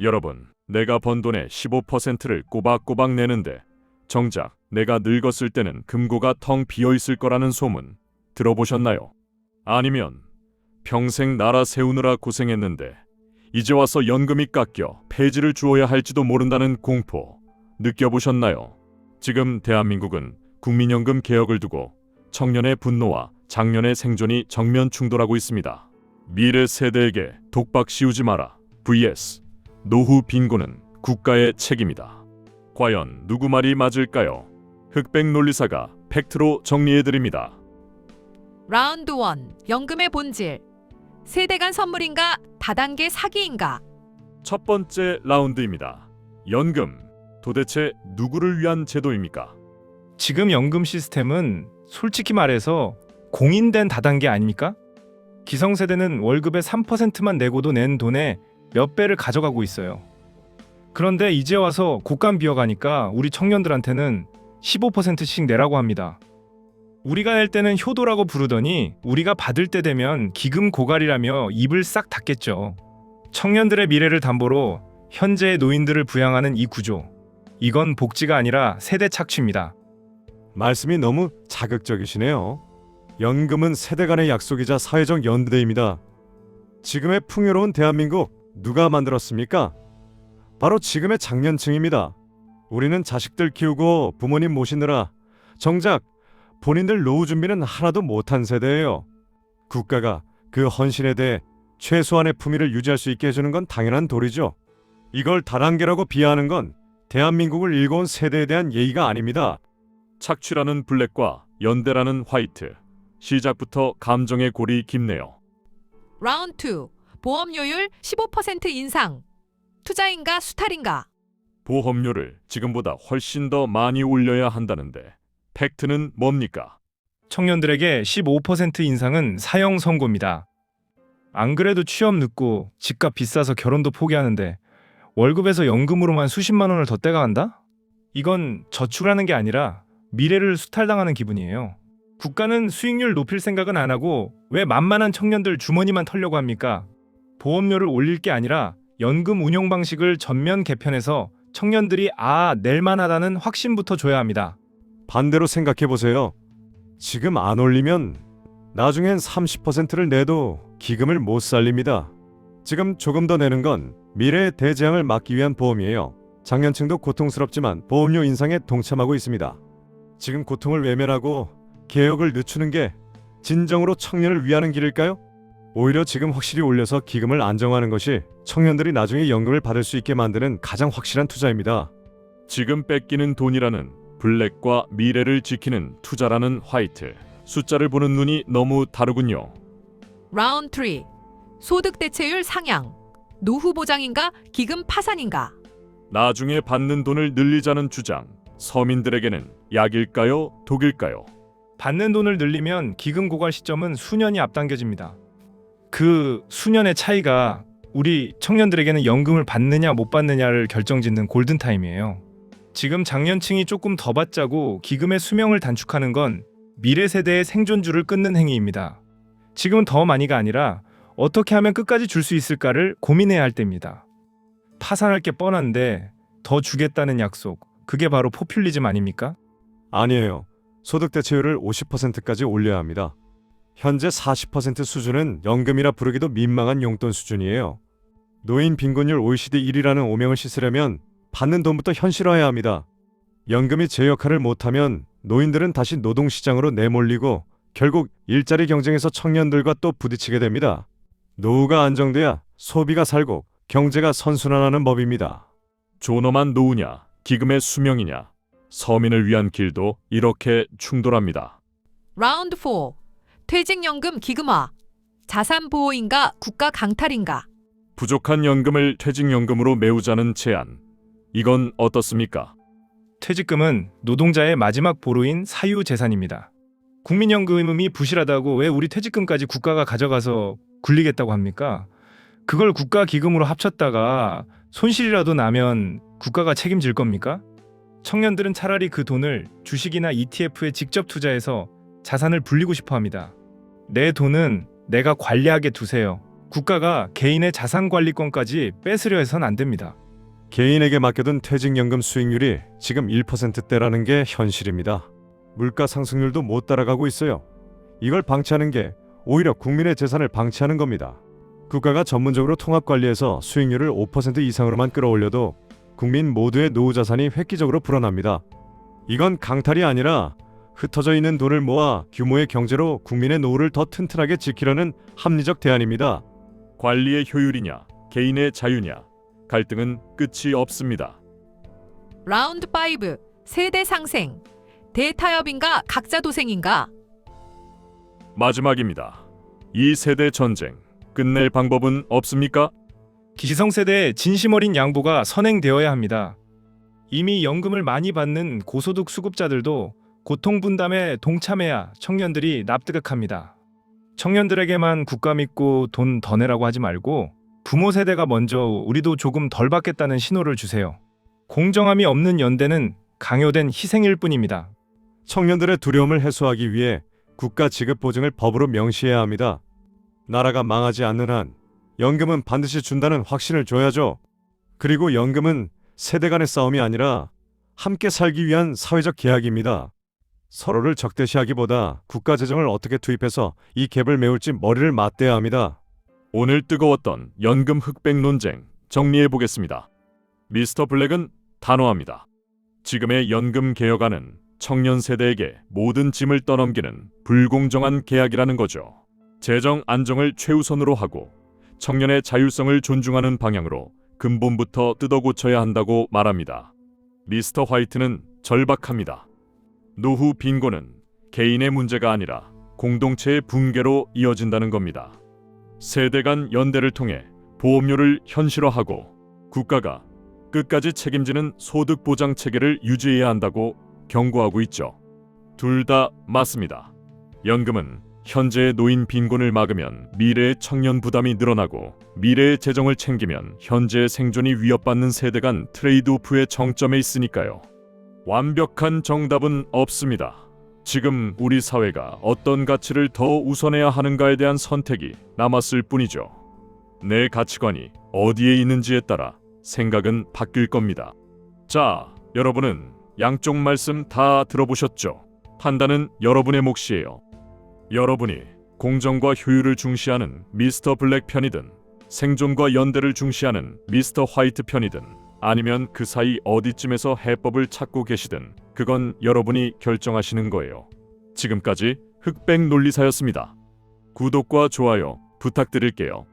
여러분, 내가 번 돈의 15%를 꼬박꼬박 내는데 정작 내가 늙었을 때는 금고가 텅 비어있을 거라는 소문 들어보셨나요? 아니면 평생 나라 세우느라 고생했는데 이제 와서 연금이 깎여 폐지를 주어야 할지도 모른다는 공포 느껴보셨나요? 지금 대한민국은 국민연금 개혁을 두고 청년의 분노와 장년의 생존이 정면 충돌하고 있습니다. 미래 세대에게 독박 씌우지 마라 vs 노후 빈곤은 국가의 책임이다. 과연 누구 말이 맞을까요? 흑백 논리사가 팩트로 정리해드립니다. 라운드 1. 연금의 본질. 세대 간 선물인가 다단계 사기인가? 첫 번째 라운드입니다. 연금, 도대체 누구를 위한 제도입니까? 지금 연금 시스템은 솔직히 말해서 공인된 다단계 아닙니까? 기성세대는 월급의 3%만 내고도 낸 돈의 몇 배를 가져가고 있어요. 그런데 이제 와서 곳간 비어가니까 우리 청년들한테는 15%씩 내라고 합니다. 우리가 낼 때는 효도라고 부르더니 우리가 받을 때 되면 기금 고갈이라며 입을 싹 닫겠죠. 청년들의 미래를 담보로 현재의 노인들을 부양하는 이 구조. 이건 복지가 아니라 세대 착취입니다. 말씀이 너무 자극적이시네요. 연금은 세대 간의 약속이자 사회적 연대입니다. 지금의 풍요로운 대한민국 누가 만들었습니까? 바로 지금의 장년층입니다. 우리는 자식들 키우고 부모님 모시느라 정작 본인들 노후 준비는 하나도 못한 세대예요. 국가가 그 헌신에 대해 최소한의 품위를 유지할 수 있게 해주는 건 당연한 도리죠. 이걸 다단계라고 비하하는 건 대한민국을 일궈온 세대에 대한 예의가 아닙니다. 착취라는 블랙과 연대라는 화이트. 시작부터 감정의 골이 깊네요. 라운드 2. 보험료율 15% 인상. 투자인가 수탈인가? 보험료를 지금보다 훨씬 더 많이 올려야 한다는데 팩트는 뭡니까? 청년들에게 15% 인상은 사형 선고입니다. 안 그래도 취업 늦고 집값 비싸서 결혼도 포기하는데 월급에서 연금으로만 수십만 원을 더 떼가한다? 이건 저축하는 게 아니라 미래를 수탈당하는 기분이에요. 국가는 수익률 높일 생각은 안 하고 왜 만만한 청년들 주머니만 털려고 합니까? 보험료를 올릴 게 아니라 연금 운용 방식을 전면 개편해서 청년들이 낼만하다는 확신부터 줘야 합니다. 반대로 생각해보세요. 지금 안 올리면 나중엔 30%를 내도 기금을 못 살립니다. 지금 조금 더 내는 건 미래의 대재앙을 막기 위한 보험이에요. 장년층도 고통스럽지만 보험료 인상에 동참하고 있습니다. 지금 고통을 외면하고 개혁을 늦추는 게 진정으로 청년을 위하는 길일까요? 오히려 지금 확실히 올려서 기금을 안정화하는 것이 청년들이 나중에 연금을 받을 수 있게 만드는 가장 확실한 투자입니다. 지금 뺏기는 돈이라는 블랙과 미래를 지키는 투자라는 화이트. 숫자를 보는 눈이 너무 다르군요. 라운드 3. 소득 대체율 상향. 노후 보장인가 기금 파산인가? 나중에 받는 돈을 늘리자는 주장. 서민들에게는 약일까요? 독일까요? 받는 돈을 늘리면 기금 고갈 시점은 수년이 앞당겨집니다. 그 수년의 차이가 우리 청년들에게는 연금을 받느냐 못 받느냐를 결정짓는 골든타임이에요. 지금 장년층이 조금 더 받자고 기금의 수명을 단축하는 건 미래 세대의 생존줄을 끊는 행위입니다. 지금은 더 많이가 아니라 어떻게 하면 끝까지 줄 수 있을까를 고민해야 할 때입니다. 파산할 게 뻔한데 더 주겠다는 약속, 그게 바로 포퓰리즘 아닙니까? 아니에요. 소득 대체율을 50%까지 올려야 합니다. 현재 40% 수준은 연금이라 부르기도 민망한 용돈 수준이에요. 노인 빈곤율 OECD 1위라는 오명을 씻으려면 받는 돈부터 현실화해야 합니다. 연금이 제 역할을 못하면 노인들은 다시 노동시장으로 내몰리고 결국 일자리 경쟁에서 청년들과 또 부딪히게 됩니다. 노후가 안정돼야 소비가 살고 경제가 선순환하는 법입니다. 존엄한 노후냐, 기금의 수명이냐, 서민을 위한 길도 이렇게 충돌합니다. 라운드 4. 퇴직연금 기금화. 자산보호인가 국가 강탈인가? 부족한 연금을 퇴직연금으로 메우자는 제안. 이건 어떻습니까? 퇴직금은 노동자의 마지막 보루인 사유재산입니다. 국민연금이 부실하다고 왜 우리 퇴직금까지 국가가 가져가서 굴리겠다고 합니까? 그걸 국가 기금으로 합쳤다가 손실이라도 나면 국가가 책임질 겁니까? 청년들은 차라리 그 돈을 주식이나 ETF에 직접 투자해서 자산을 불리고 싶어 합니다. 내 돈은 내가 관리하게 두세요. 국가가 개인의 자산 관리권까지 뺏으려 해선 안 됩니다. 개인에게 맡겨둔 퇴직연금 수익률이 지금 1%대라는 게 현실입니다. 물가 상승률도 못 따라가고 있어요. 이걸 방치하는 게 오히려 국민의 재산을 방치하는 겁니다. 국가가 전문적으로 통합 관리해서 수익률을 5% 이상으로만 끌어올려도 국민 모두의 노후 자산이 획기적으로 불어납니다. 이건 강탈이 아니라 흩어져 있는 돈을 모아 규모의 경제로 국민의 노후를 더 튼튼하게 지키려는 합리적 대안입니다. 관리의 효율이냐, 개인의 자유냐, 갈등은 끝이 없습니다. 라운드 5. 세대 상생. 대타협인가 각자 도생인가? 마지막입니다. 이 세대 전쟁 끝낼 방법은 없습니까? 기성세대의 진심 어린 양보가 선행되어야 합니다. 이미 연금을 많이 받는 고소득 수급자들도 고통 분담에 동참해야 청년들이 납득합니다. 청년들에게만 국가 믿고 돈 더 내라고 하지 말고 부모 세대가 먼저 우리도 조금 덜 받겠다는 신호를 주세요. 공정함이 없는 연대는 강요된 희생일 뿐입니다. 청년들의 두려움을 해소하기 위해 국가 지급 보증을 법으로 명시해야 합니다. 나라가 망하지 않는 한 연금은 반드시 준다는 확신을 줘야죠. 그리고 연금은 세대 간의 싸움이 아니라 함께 살기 위한 사회적 계약입니다. 서로를 적대시하기보다 국가 재정을 어떻게 투입해서 이 갭을 메울지 머리를 맞대야 합니다. 오늘 뜨거웠던 연금 흑백 논쟁 정리해 보겠습니다. 미스터 블랙은 단호합니다. 지금의 연금 개혁안은 청년 세대에게 모든 짐을 떠넘기는 불공정한 계약이라는 거죠. 재정 안정을 최우선으로 하고 청년의 자율성을 존중하는 방향으로 근본부터 뜯어고쳐야 한다고 말합니다. 미스터 화이트는 절박합니다. 노후 빈곤은 개인의 문제가 아니라 공동체의 붕괴로 이어진다는 겁니다. 세대 간 연대를 통해 보험료를 현실화하고 국가가 끝까지 책임지는 소득 보장 체계를 유지해야 한다고 경고하고 있죠. 둘 다 맞습니다. 연금은 현재의 노인 빈곤을 막으면 미래의 청년 부담이 늘어나고 미래의 재정을 챙기면 현재의 생존이 위협받는 세대 간 트레이드오프의 정점에 있으니까요. 완벽한 정답은 없습니다. 지금 우리 사회가 어떤 가치를 더 우선해야 하는가에 대한 선택이 남았을 뿐이죠. 내 가치관이 어디에 있는지에 따라 생각은 바뀔 겁니다. 자, 여러분은 양쪽 말씀 다 들어보셨죠? 판단은 여러분의 몫이에요. 여러분이 공정과 효율을 중시하는 미스터 블랙 편이든 생존과 연대를 중시하는 미스터 화이트 편이든 아니면 그 사이 어디쯤에서 해법을 찾고 계시든 그건 여러분이 결정하시는 거예요. 지금까지 흑백 논리사였습니다. 구독과 좋아요 부탁드릴게요.